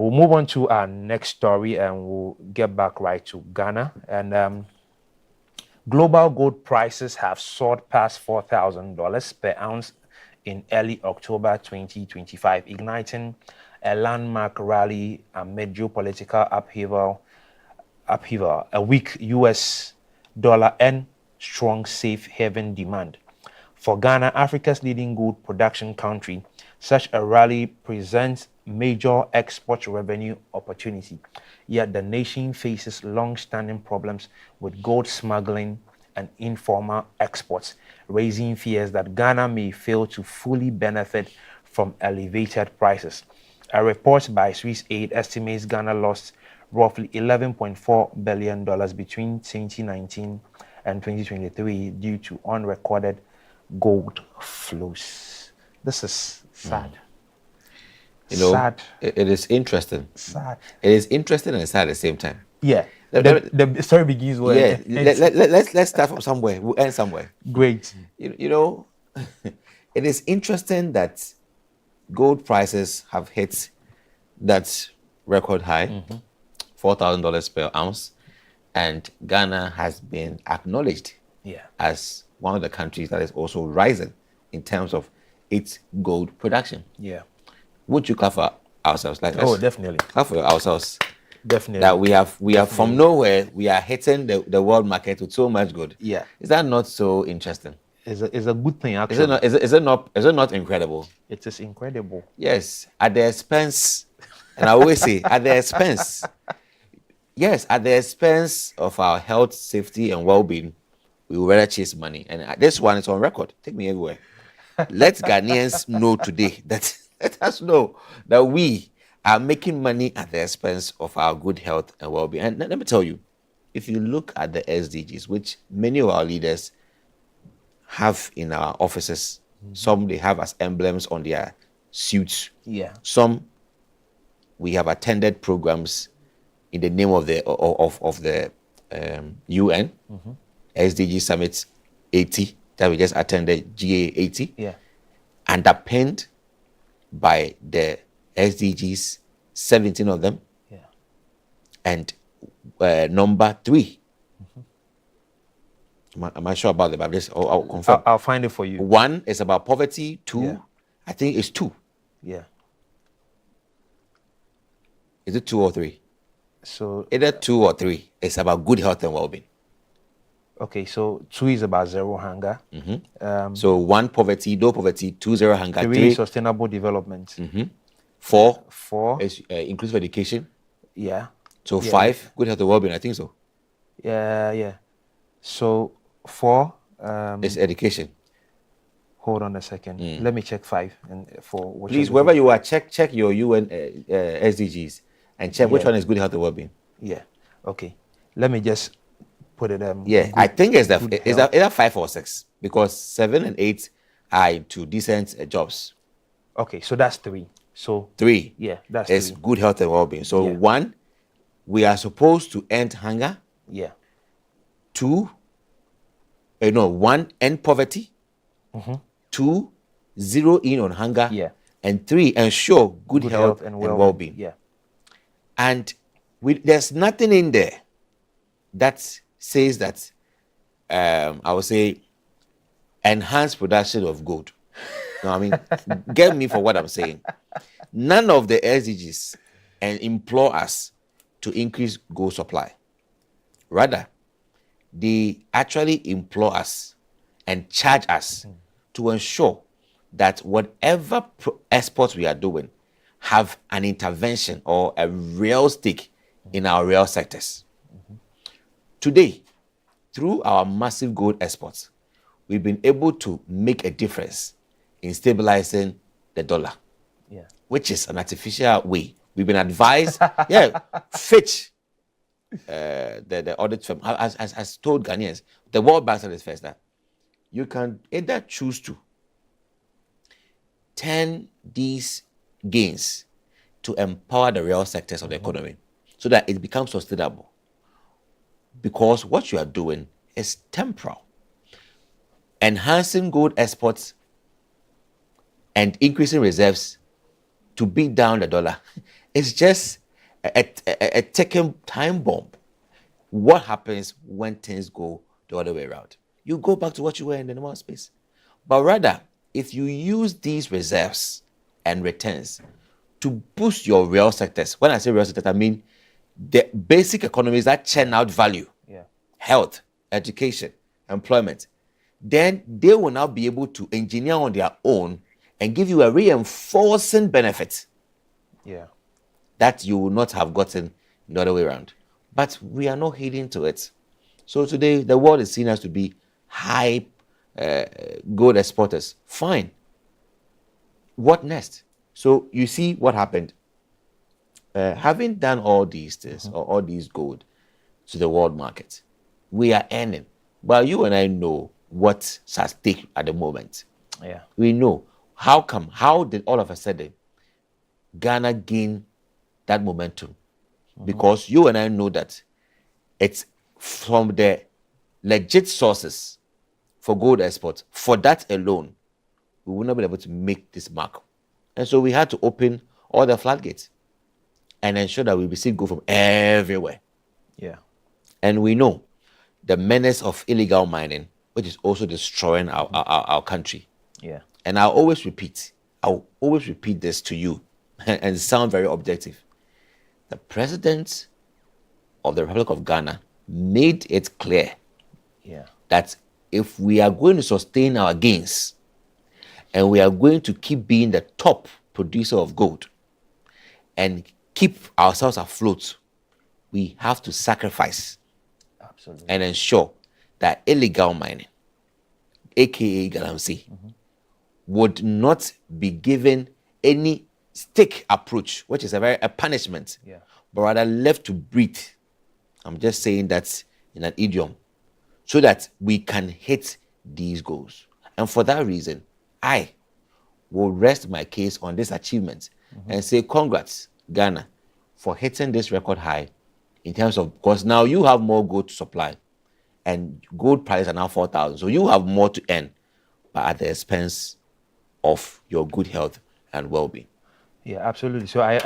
we'll move on to our next story and we'll get back right to Ghana. And global gold prices have soared past $4,000 per ounce in early October 2025, igniting a landmark rally amid geopolitical upheaval, a weak US dollar, and strong safe haven demand. For Ghana, Africa's leading gold production country, such a rally presents major export revenue opportunity. Yet the nation faces long-standing problems with gold smuggling and informal exports, raising fears that Ghana may fail to fully benefit from elevated prices. A report by Swiss Aid estimates Ghana lost roughly $11.4 billion between 2019 and 2023 due to unrecorded gold flows. This is sad. Sad. It is interesting. Sad. It is interesting and sad at the same time. Yeah. The story begins where. Yeah. Let's start from somewhere. We'll end somewhere. Great. You know, it is interesting that gold prices have hit that record high, $4,000 per ounce, and Ghana has been acknowledged as one of the countries that is also rising in terms of its gold production. Yeah. Would you clap for ourselves? Definitely. Clap for ourselves. Definitely. That we are from nowhere, we are hitting the world market with so much gold. Yeah. Is that not so interesting? It's a good thing, actually. Is it not incredible? It is incredible. Yes, at the expense, and I always say at the expense. Yes, at the expense of our health, safety, and well-being, we will rather chase money. And this one is on record. Take me everywhere. Let Ghanaians know today that let us know that we are making money at the expense of our good health and well-being. And let me tell you, if you look at the SDGs, which many of our leaders have in our offices, some they have as emblems on their suits. Yeah. Some we have attended programs in the name of the UN SDG Summit 80 that we just attended, GA 80. Yeah. Underpinned by the SDGs, 17 of them. Yeah. And number 3. Am I sure about the Bible? I'll confirm. I'll find it for you. 1 is about poverty. 2, I think it's 2. Yeah. Is it 2 or 3? So either 2 or 3. It's about good health and well-being. Okay, so 2 is about zero hunger. So 1, poverty, no poverty. 2, zero hunger. 3, sustainable development. 4 is inclusive education. Yeah. So 5, good health and well-being. I think so. Yeah. So 4 is education. Hold on a second. Let me check 5 and for. Please, wherever you are, check your UN SDGs and check which one is good health and well-being. Yeah. Okay. Let me just put it. I think it's either 5 or 6 because 7 and 8 are into decent jobs. Okay, so that's 3. So 3. Yeah, that's is 3. good health and well-being. So 1, we are supposed to end hunger. Yeah. 2, 1, end poverty. 2, zero in on hunger. Yeah. And 3, ensure good health and well-being. Yeah. And there's nothing in there that says that I would say enhance production of gold. No, I mean, get me for what I'm saying. None of the SDGs implore us to increase gold supply. Rather, they actually implore us and charge us to ensure that whatever exports we are doing have an intervention or a real stake in our real sectors. Today, through our massive gold exports, we've been able to make a difference in stabilizing the dollar, which is an artificial way. We've been advised, Fitch, the audit firm, has told Ghanaians, the World Bank said this first, that you can either choose to turn these gains to empower the real sectors of the economy so that it becomes sustainable. Because what you are doing is temporal. Enhancing gold exports and increasing reserves to beat down the dollar. It's just a ticking time bomb. What happens when things go the other way around? You go back to what you were in the normal space. But rather, if you use these reserves and returns to boost your real sectors, when I say real sectors, I mean the basic economies that churn out value, health, education, employment, then they will now be able to engineer on their own and give you a reinforcing benefit that you will not have gotten the other way around. But we are not heeding to it. So today, the world is seen as to be high gold exporters. Fine. What next? So you see what happened. Having done all these things, or all these gold to the world market, we are earning. But you and I know what's at stake at the moment. Yeah. We know. How come? How did all of a sudden Ghana gain that momentum? Because you and I know that it's from the legit sources for gold export. For that alone, we will not be able to make this mark. And so we had to open all the floodgates and ensure that we receive gold from everywhere. Yeah. And we know the menace of illegal mining, which is also destroying our country. Yeah. And I'll always repeat this to you and sound very objective. The president of the Republic of Ghana made it clear that if we are going to sustain our gains and we are going to keep being the top producer of gold and keep ourselves afloat, we have to sacrifice and ensure that illegal mining, aka Galamsey, would not be given any stick approach, which is a punishment, but rather left to breathe. I'm just saying that in an idiom, so that we can hit these goals. And for that reason, I will rest my case on this achievement and say congrats, Ghana, for hitting this record high in terms of, because now you have more gold to supply and gold prices are now 4,000. So you have more to earn, but at the expense of your good health and well-being. Yeah, absolutely. So I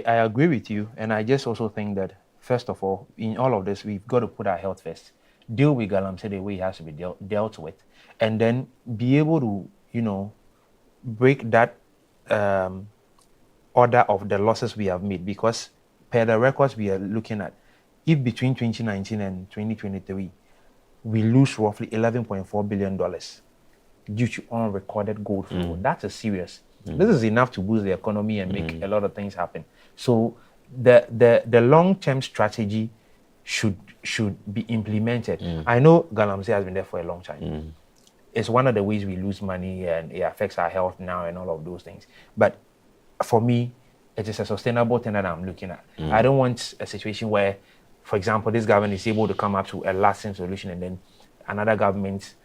agree with you. And I just also think that, first of all, in all of this, we've got to put our health first. Deal with Galamsey the way it has to be dealt with. And then be able to, break that order of the losses we have made. Because per the records we are looking at, if between 2019 and 2023, we lose roughly $11.4 billion due to unrecorded gold flow, that's a serious. This is enough to boost the economy and make a lot of things happen. So the long-term strategy should be implemented. I know Galamsey has been there for a long time. It's one of the ways we lose money and it affects our health now and all of those things. But for me, it is a sustainable thing that I'm looking at. I don't want a situation where, for example, this government is able to come up to a lasting solution and then another government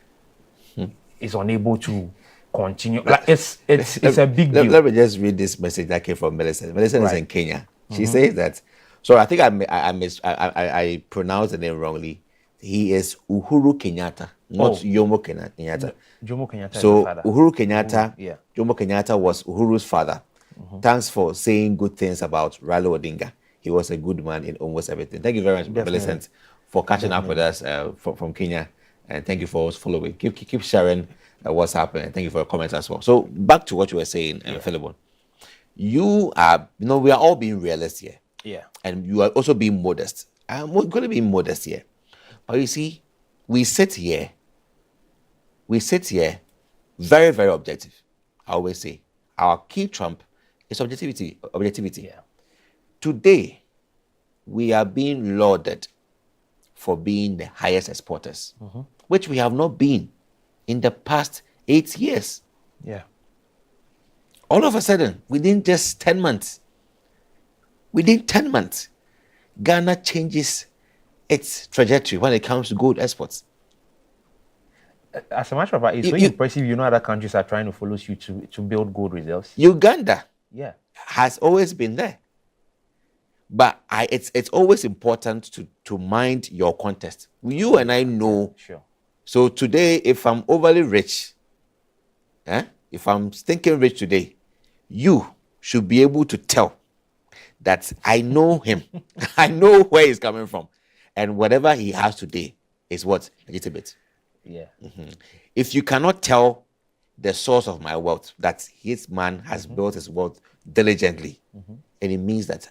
is unable to continue. Like it's a big deal. Let me just read this message that came from Millicent. Millicent is in Kenya. She says that. So I think I pronounced the name wrongly. He is Uhuru Kenyatta, not Jomo Kenyatta. Jomo Kenyatta. So is the father. Uhuru Kenyatta, Jomo Kenyatta was Uhuru's father. Thanks for saying good things about Raila Odinga. He was a good man in almost everything. Thank you very much, Millicent, for catching up with us from Kenya, and thank you for always following. Keep sharing what's happening. Thank you for your comments as well. So back to what you were saying, Philemon. You are, we are all being realists here. Yeah. And you are also being modest. I'm going to be modest here. But you see, we sit here very, very objective. I always say our key trump is objectivity. Yeah. Today, we are being lauded for being the highest exporters, which we have not been in the past 8 years. Yeah. All of a sudden, within just 10 months, Ghana changes its trajectory when it comes to gold exports. As a matter of fact, it's so impressive. Other countries are trying to follow you to build gold reserves. Uganda has always been there. But it's always important to mind your context. You and I know. Sure. So today, if I'm overly rich, if I'm stinking rich today, you should be able to tell that I know him, I know where he's coming from, and whatever he has today is what legitimate. Yeah. If you cannot tell the source of my wealth, that his man has built his wealth diligently, and it means that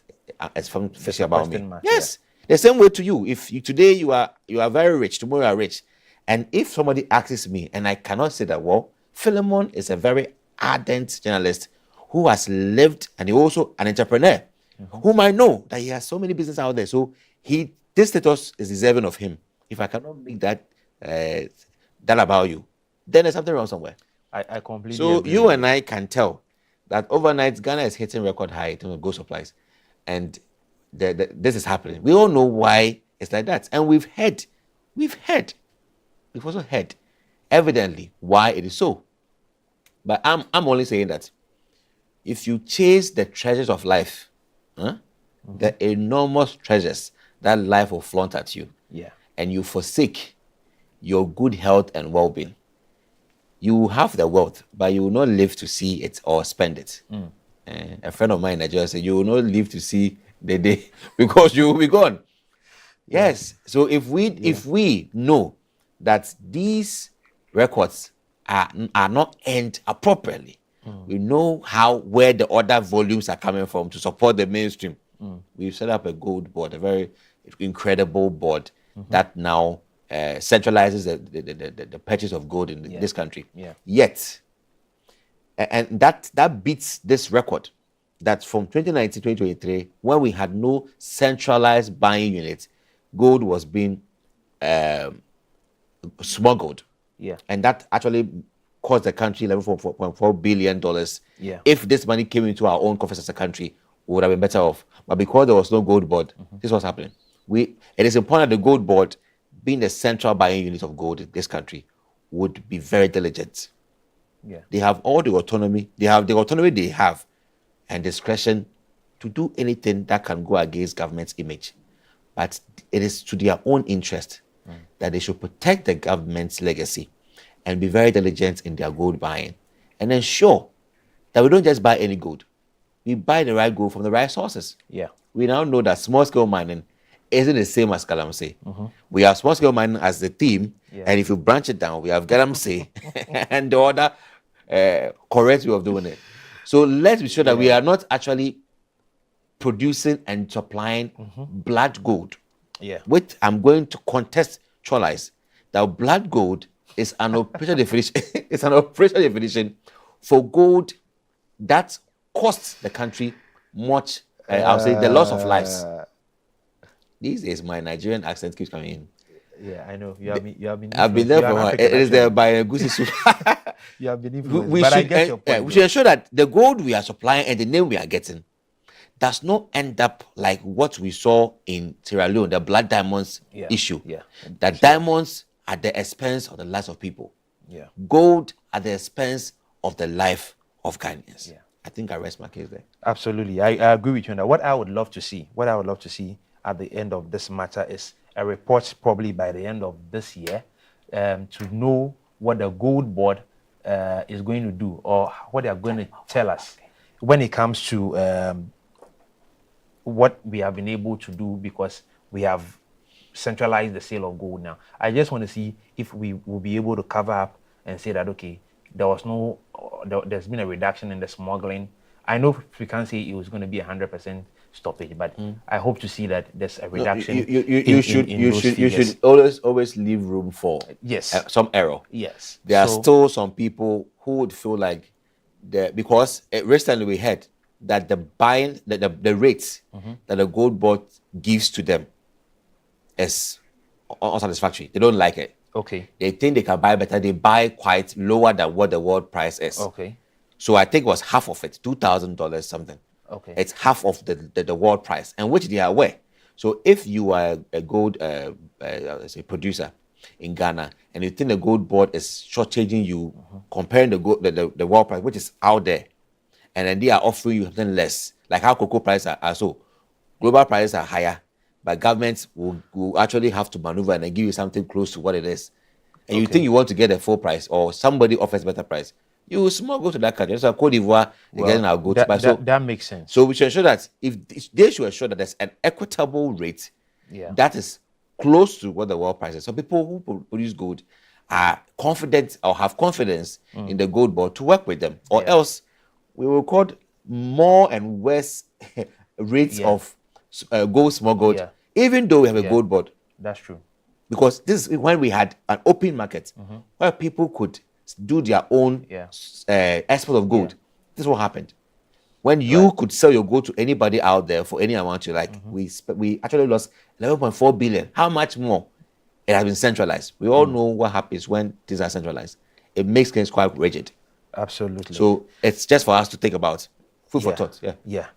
it's from fishy about me. question mark, Yes, the same way to you. If you today you are very rich, tomorrow you are rich, and if somebody asks me and I cannot say that, well, Philemon is a very ardent journalist who has lived, and he also an entrepreneur whom I know that he has so many businesses out there. So this status is deserving of him. If I cannot make that about you, then there's something wrong somewhere. I completely So agree you with and I can tell that overnight Ghana is hitting record high in terms of gold supplies, and this is happening. We all know why it's like that, and we've also heard evidently why it is so. But I'm only saying that if you chase the treasures of life, the enormous treasures that life will flaunt at you, Yeah. and you forsake your good health and well-being, you will have the wealth, but you will not live to see it or spend it. A friend of mine in Nigeria said, you will not live to see the day because you will be gone. Yes. So if we know that these records are not earned appropriately, we know where the other volumes are coming from to support the mainstream. We've set up a gold board, a very incredible board that now centralizes the purchase of gold in this country. Yeah. Yet, and that beats this record that from 2019 2023, when we had no centralized buying unit, gold was being smuggled. Yeah. And that actually cost the country $11.4 billion. Yeah. If this money came into our own coffers as a country, we would have been better off. But because there was no gold board, this was happening. It is important that the gold board, being the central buying unit of gold in this country, would be very diligent. Yeah. They have all the autonomy. They have the autonomy they have and discretion to do anything that can go against government's image. But it is to their own interest that they should protect the government's legacy and be very diligent in their gold buying and ensure that we don't just buy any gold. We buy the right gold from the right sources. Yeah. We now know that small-scale mining isn't the same as Galamsey. We have small-scale mining as the theme, and if you branch it down, we have Galamsey and the other correct way of doing it. So let's be sure that we are not actually producing and supplying blood gold. Yeah. Which I'm going to contextualize that blood gold is an operational definition. It's an operational definition for gold that costs the country much. I'll say the loss of lives. These days, my Nigerian accent keeps coming in. Yeah, I know. You have been. I've been there for a while. It is there by a goosey soup. You have been influenced. But I get your point. We should ensure that the gold we are supplying and the name we are getting does not end up like what we saw in Sierra Leone, the blood diamonds issue. Yeah. That diamonds at the expense of the lives of people. Yeah. Gold at the expense of the life of Ghanaians. Yeah. I think I rest my case there. Absolutely. I agree with you on that. What I would love to see at the end of this matter is a report probably by the end of this year to know what the gold board is going to do or what they are going to tell us when it comes to what we have been able to do, because we have centralized the sale of gold now. I just want to see if we will be able to cover up and say that, okay, there's been a reduction in the smuggling. I know we can't say it was going to be 100% stoppage, but I hope to see that there's a reduction. You should always leave room for some error. Yes. There are still some people who would feel like because recently we heard that the rates that the gold board gives to them is unsatisfactory. They don't like it. Okay. They think they can buy better. They buy quite lower than what the world price is. Okay. So I think it was half of it, $2,000 something. Okay. It's half of the world price, and which they are aware. So if you are a gold producer in Ghana and you think the gold board is shortchanging you, comparing the world price, which is out there, and then they are offering you something less, like how cocoa prices are so. Global prices are higher, but governments will actually have to maneuver and then give you something close to what it is. And you think you want to get a full price, or somebody offers better price, you will smuggle to that country. So Cote d'Ivoire, they're getting our goods. But That makes sense. so we should ensure that if they should ensure that there's an equitable rate Yeah. that is close to what the world price is. So people who produce gold are confident or have confidence in the gold board to work with them, or Yeah. else we will record more and worse rates Yeah. of gold smuggled, Yeah. even though we have a Yeah. gold board. That's true. Because this is when we had an open market where people could do their own Yeah. export of gold. This is what happened. When you could sell your gold to anybody out there for any amount you like, we actually lost 11.4 billion. How much more? It has been centralized. We all know what happens when things are centralized. It makes things quite rigid. Absolutely. So it's just for us to think about. Food for thought. Yeah. Yeah.